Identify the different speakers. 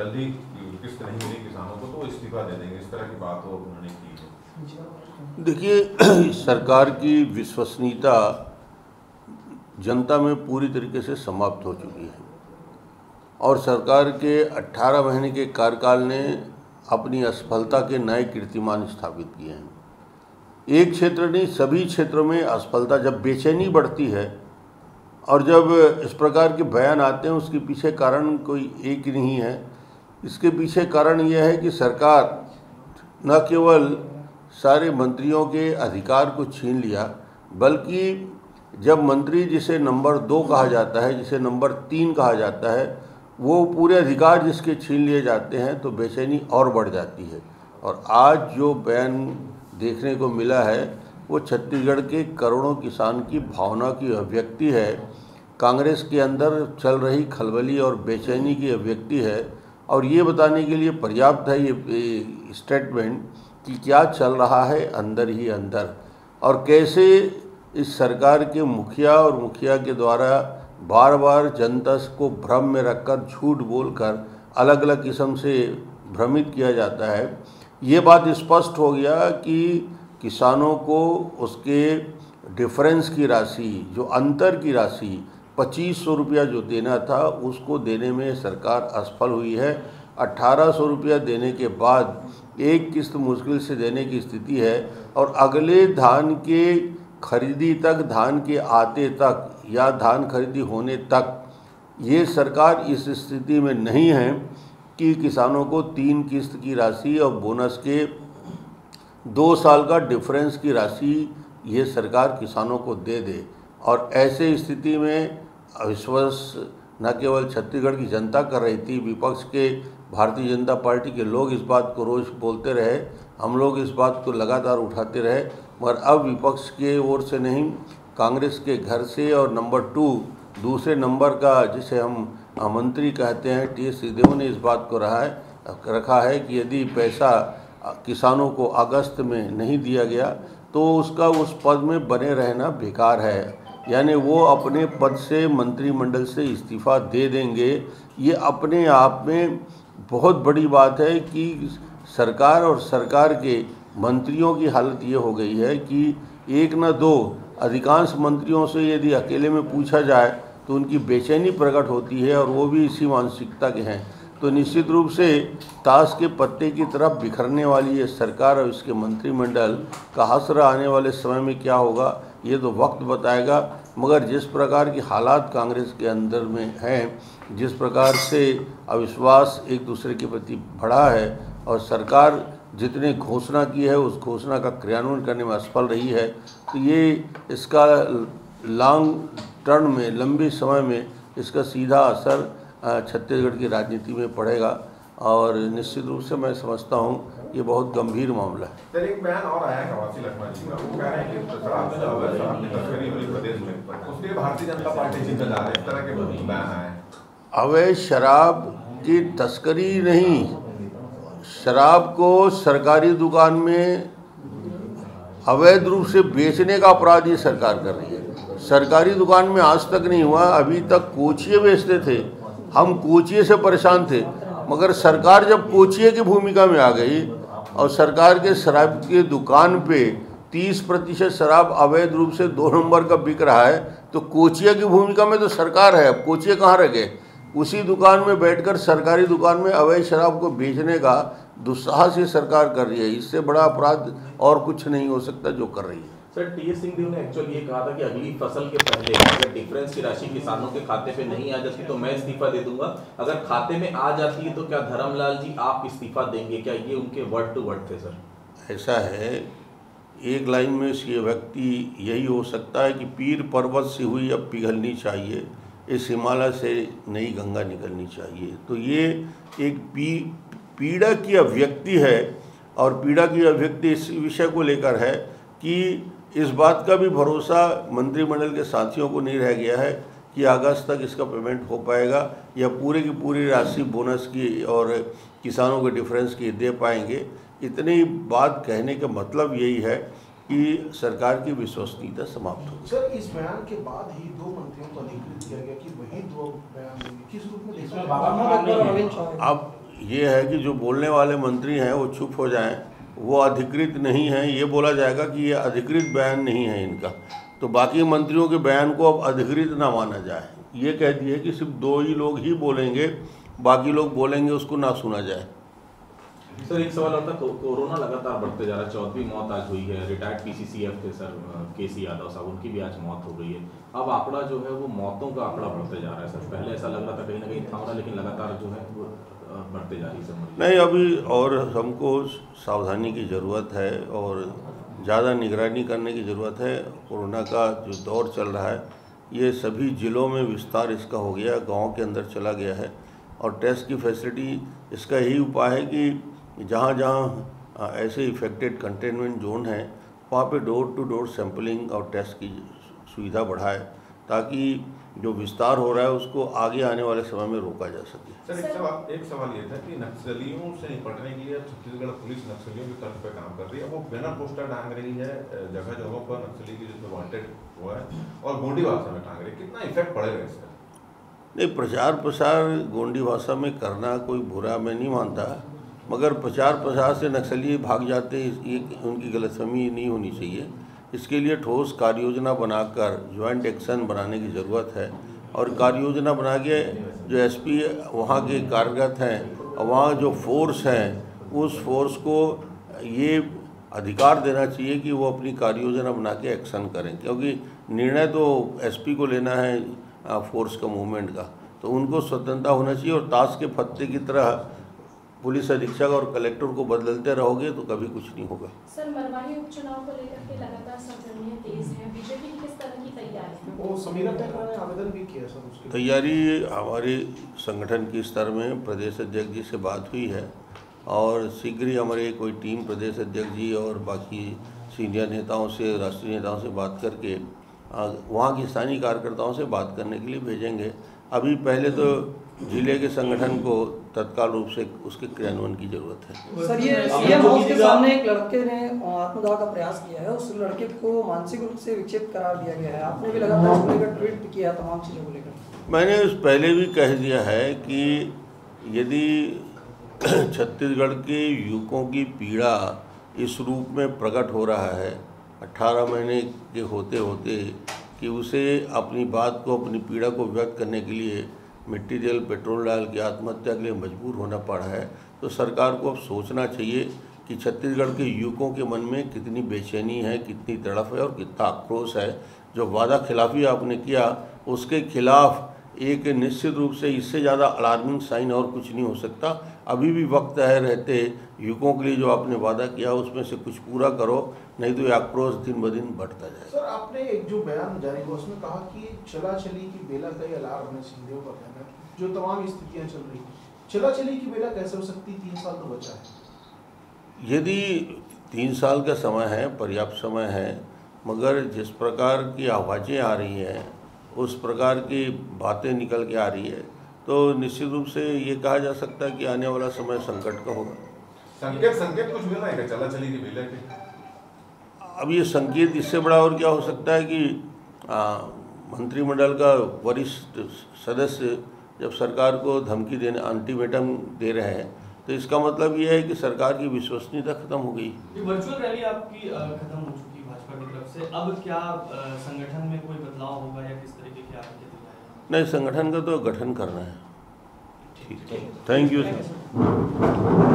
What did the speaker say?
Speaker 1: जल्दी किस्त नहीं मिली किसानों को तो इस्तीफा दे देंगे, इस तरह की बात वो उन्होंने की है।
Speaker 2: देखिए, सरकार की विश्वसनीयता जनता में पूरी तरीके से समाप्त हो चुकी है और सरकार के 18 महीने के कार्यकाल ने अपनी असफलता के नए कीर्तिमान स्थापित किए हैं। एक क्षेत्र नहीं, सभी क्षेत्रों में असफलता। जब बेचैनी बढ़ती है और जब इस प्रकार के बयान आते हैं, उसके पीछे कारण कोई एक ही नहीं है। इसके पीछे कारण यह है कि सरकार न केवल सारे मंत्रियों के अधिकार को छीन लिया, बल्कि जब मंत्री जिसे नंबर 2 कहा जाता है, जिसे नंबर 3 कहा जाता है, वो पूरे अधिकार जिसके छीन लिए जाते हैं तो बेचैनी और बढ़ जाती है। और आज जो बयान देखने को मिला है वो छत्तीसगढ़ के करोड़ों किसान की भावना की अभिव्यक्ति है, कांग्रेस के अंदर चल रही खलबली और बेचैनी की अभिव्यक्ति है। और ये बताने के लिए पर्याप्त है ये स्टेटमेंट कि क्या चल रहा है अंदर ही अंदर और कैसे इस सरकार के मुखिया और मुखिया के द्वारा बार बार जनता को भ्रम में रखकर झूठ बोलकर अलग अलग किस्म से भ्रमित किया जाता है। ये बात स्पष्ट हो गया कि किसानों को उसके डिफरेंस की राशि, जो अंतर की राशि 2500 रुपया जो देना था, उसको देने में सरकार असफल हुई है। 1800 रुपया देने के बाद एक किस्त मुश्किल से देने की स्थिति है और अगले धान के खरीदी तक, धान के आते तक या धान खरीदी होने तक ये सरकार इस स्थिति में नहीं है कि किसानों को 3 किस्त की राशि और बोनस के 2 साल का डिफरेंस की राशि ये सरकार किसानों को दे दे। और ऐसे स्थिति में अविश्वास न केवल छत्तीसगढ़ की जनता कर रही थी, विपक्ष के भारतीय जनता पार्टी के लोग इस बात को रोज बोलते रहे, हम लोग इस बात को लगातार उठाते रहे, मगर अब विपक्ष के ओर से नहीं, कांग्रेस के घर से और नंबर 2 दूसरे नंबर का जिसे हम मंत्री कहते हैं टी.एस. सिंहदेव ने इस बात को रखा है कि यदि पैसा किसानों को अगस्त में नहीं दिया गया तो उसका उस पद में बने रहना बेकार है, यानी वो अपने पद से, मंत्रिमंडल से इस्तीफा दे देंगे। ये अपने आप में बहुत बड़ी बात है कि सरकार और सरकार के मंत्रियों की हालत ये हो गई है कि एक न दो, अधिकांश मंत्रियों से यदि अकेले में पूछा जाए तो उनकी बेचैनी प्रकट होती है और वो भी इसी मानसिकता के हैं। तो निश्चित रूप से ताश के पत्ते की तरफ बिखरने वाली ये सरकार और इसके मंत्रिमंडल का हश्र आने वाले समय में क्या होगा ये तो वक्त बताएगा। मगर जिस प्रकार की हालात कांग्रेस के अंदर में हैं, जिस प्रकार से अविश्वास एक दूसरे के प्रति बढ़ा है और सरकार जितने घोषणा की है उस घोषणा का क्रियान्वयन करने में असफल रही है, तो ये इसका लॉन्ग टर्म में, लंबे समय में इसका सीधा असर छत्तीसगढ़ की राजनीति में पड़ेगा और निश्चित रूप से मैं समझता हूँ ये बहुत गंभीर मामला है।
Speaker 1: सर, एक बयान और आया कवासी लखमा जी का, वो कह रहे हैं कि शराब की तस्करी हुई प्रदेश में, उसके भारतीय जनता पार्टी जिम्मेदार है, इस तरह के बयान आए हैं।
Speaker 2: अवैध शराब की तस्करी नहीं, शराब को सरकारी दुकान में अवैध रूप से बेचने का अपराध ये सरकार कर रही है। सरकारी दुकान में आज तक नहीं हुआ, अभी तक कोचिए बेचते थे, हम कोचिए से परेशान थे, मगर सरकार जब कोचिए की भूमिका में आ गई और सरकार के शराब की दुकान पे 30% शराब अवैध रूप से 2 नंबर का बिक रहा है, तो कोचिया की भूमिका में तो सरकार है। अब कोचिया कहाँ रह गए? उसी दुकान में बैठकर सरकारी दुकान में अवैध शराब को बेचने का दुस्साहस ये सरकार कर रही है। इससे बड़ा अपराध और कुछ नहीं हो सकता जो कर रही है।
Speaker 3: Sir, T.S.. सिंहदेव ने एक्चुअली ये कहा था कि अगली फसल के पहले अगर डिफरेंस की राशि किसानों के खाते पे नहीं आ जाती तो मैं इस्तीफा दे दूंगा, अगर खाते में आ जाती है तो क्या धर्मलाल जी आप इस्तीफा देंगे? क्या ये उनके वर्ड टू वर्ड थे? सर,
Speaker 2: ऐसा है, एक लाइन में ये व्यक्ति यही हो सकता है कि पीर पर्वत से हुई अब पिघलनी चाहिए, इस हिमालय से नई गंगा निकलनी चाहिए। तो ये एक पीड़ा की अभिव्यक्ति है और पीड़ा की अभिव्यक्ति इस विषय को लेकर है कि इस बात का भी भरोसा मंत्रिमंडल के साथियों को नहीं रह गया है कि अगस्त तक इसका पेमेंट हो पाएगा या पूरे की पूरी राशि बोनस की और किसानों के डिफरेंस की दे पाएंगे। इतनी बात कहने का मतलब यही है कि सरकार की विश्वसनीयता समाप्त हो।
Speaker 4: सर, इस बयान के बाद ही 2 मंत्रियों को अधिकृत किया गया कि वही 2 बयान किस रूप में?
Speaker 2: अब ये है कि जो बोलने वाले मंत्री हैं वो चुप हो जाएं, वो अधिकृत नहीं हैं, ये बोला जाएगा कि ये अधिकृत बयान नहीं है इनका, तो बाकी मंत्रियों के बयान को अब अधिकृत ना माना जाए। ये कह दिए कि सिर्फ 2 ही लोग ही बोलेंगे, बाकी लोग बोलेंगे उसको ना सुना जाए।
Speaker 3: सर एक सवाल और था, कोरोना लगातार बढ़ते जा रहा है, 14वीं मौत आज हुई है, रिटायर्ड पीसीसीएफ के सर केसी यादव साहब, उनकी भी आज मौत हो गई है। अब आंकड़ा जो है वो मौतों का आंकड़ा बढ़ते जा रहा है सर, पहले ऐसा लग रहा था कहीं ना कहीं था, लेकिन लगातार जो है वो बढ़ते जा रही है सर।
Speaker 2: नहीं, अभी और हमको सावधानी की ज़रूरत है और ज़्यादा निगरानी करने की ज़रूरत है। कोरोना का जो दौर चल रहा है ये सभी ज़िलों में विस्तार इसका हो गया, गाँव के अंदर चला गया है, और टेस्ट की फैसिलिटी, इसका यही उपाय है कि जहाँ जहाँ ऐसे इफेक्टेड कंटेनमेंट जोन हैं वहाँ पे डोर टू डोर सैंपलिंग और टेस्ट की सुविधा बढ़ाए, ताकि जो विस्तार हो रहा है उसको आगे आने वाले समय में रोका जा सके।
Speaker 1: सर एक सवाल ये था कि नक्सलियों से निपटने के लिए छत्तीसगढ़ पुलिस नक्सलियों की तर्ज पे काम कर रही है, वो बैनर पोस्टर टांग रही है जगह जगहों पर नक्सली की जिसमें वांटेड हुआ है, और गोंडी भाषा में टांग रही है, कितना इफेक्ट पड़ेगा इसका?
Speaker 2: नहीं, प्रचार प्रसार गोंडी भाषा में करना कोई बुरा मैं नहीं मानता, मगर प्रचार प्रसार से नक्सली भाग जाते, ये उनकी गलतफहमी नहीं होनी चाहिए। इसके लिए ठोस कार्य योजना बनाकर ज्वाइंट एक्शन बनाने की ज़रूरत है, और कार्य योजना बना के जो एसपी वहाँ के कार्यरत हैं और वहाँ जो फोर्स हैं उस फोर्स को ये अधिकार देना चाहिए कि वो अपनी कार्य योजना बना के एक्शन करें, क्योंकि निर्णय तो एसपी को लेना है फोर्स का मूवमेंट का, तो उनको स्वतंत्रता होना चाहिए। और ताश के पत्ते की तरह पुलिस अधीक्षक और कलेक्टर को बदलते रहोगे तो कभी कुछ नहीं होगा।
Speaker 5: सर, मरवाही उपचुनाव को लेकर के लगातार सरगर्मियां तेज हैं, बीजेपी की किस तरह की तैयारी है?
Speaker 4: वो समीरा टैगोर ने आवेदन भी किया सर उसके
Speaker 2: तैयारी हमारे संगठन के स्तर में प्रदेश अध्यक्ष जी से बात हुई है, और शीघ्र ही हमारे कोई टीम प्रदेश अध्यक्ष जी और बाकी सीनियर नेताओं से, राष्ट्रीय नेताओं से बात करके वहाँ की स्थानीय कार्यकर्ताओं से बात करने के लिए भेजेंगे। अभी पहले तो जिले के संगठन को तत्काल रूप से उसके क्रियान्वयन की जरूरत है।
Speaker 6: सर, ये सीएम हाउस के सामने एक लड़के ने आत्मदाह का प्रयास किया है, उस लड़के को मानसिक रूप से विक्षिप्त करार दिया गया है, आपने भी लगातार इसको लेकर ट्वीट किया तमाम चीज़ों को लेकर।
Speaker 2: मैंने पहले भी कह दिया है कि यदि छत्तीसगढ़ के युवकों की पीड़ा इस रूप में प्रकट हो रहा है 18 महीने के होते होते, कि उसे अपनी बात को, अपनी पीड़ा को व्यक्त करने के लिए मिट्टी तेल पेट्रोल डाल के आत्महत्या के लिए मजबूर होना पड़ा है, तो सरकार को अब सोचना चाहिए कि छत्तीसगढ़ के युवकों के मन में कितनी बेचैनी है, कितनी तड़प है और कितना आक्रोश है। जो वादा खिलाफी आपने किया उसके खिलाफ एक निश्चित रूप से इससे ज़्यादा अलार्मिंग साइन और कुछ नहीं हो सकता। अभी भी वक्त है रहते युवकों के लिए जो आपने वादा किया उसमें से कुछ पूरा करो, नहीं तो ये आक्रोश दिन ब दिन बढ़ता जाए।
Speaker 4: सर, आपने एक जो बयान जारी किया उसमें कहा कि चला चली की बेला का ही अलार्म अपने सिंधियों का कहना है, जो तमाम स्थितियां चल रही, चला चली की बेला कैसे हो सकती? 3 साल तो बचा है।
Speaker 2: यदि 3 साल का समय है, पर्याप्त समय है, मगर जिस प्रकार की आवाज़ें आ रही हैं, उस प्रकार की बातें निकल के आ रही है, तो निश्चित रूप से ये कहा जा सकता है कि आने वाला समय संकट का होगा।
Speaker 1: संकेत कुछ मिला है क्या चला चली की बेला के?
Speaker 2: अब ये संकेत इससे बड़ा और क्या हो सकता है कि मंत्रिमंडल का वरिष्ठ सदस्य जब सरकार को धमकी देने, अल्टीमेटम दे रहे हैं, तो इसका मतलब ये है कि सरकार की विश्वसनीयता खत्म हो गई।
Speaker 7: ये वर्चुअल रैली आपकी खत्म हो चुकी भाजपा की तरफ से, अब क्या संगठन में कोई बदलाव होगा या किस तरीके की आपकी तैयारी?
Speaker 2: नहीं, संगठन का तो गठन करना है। ठीक है, थैंक यू सर।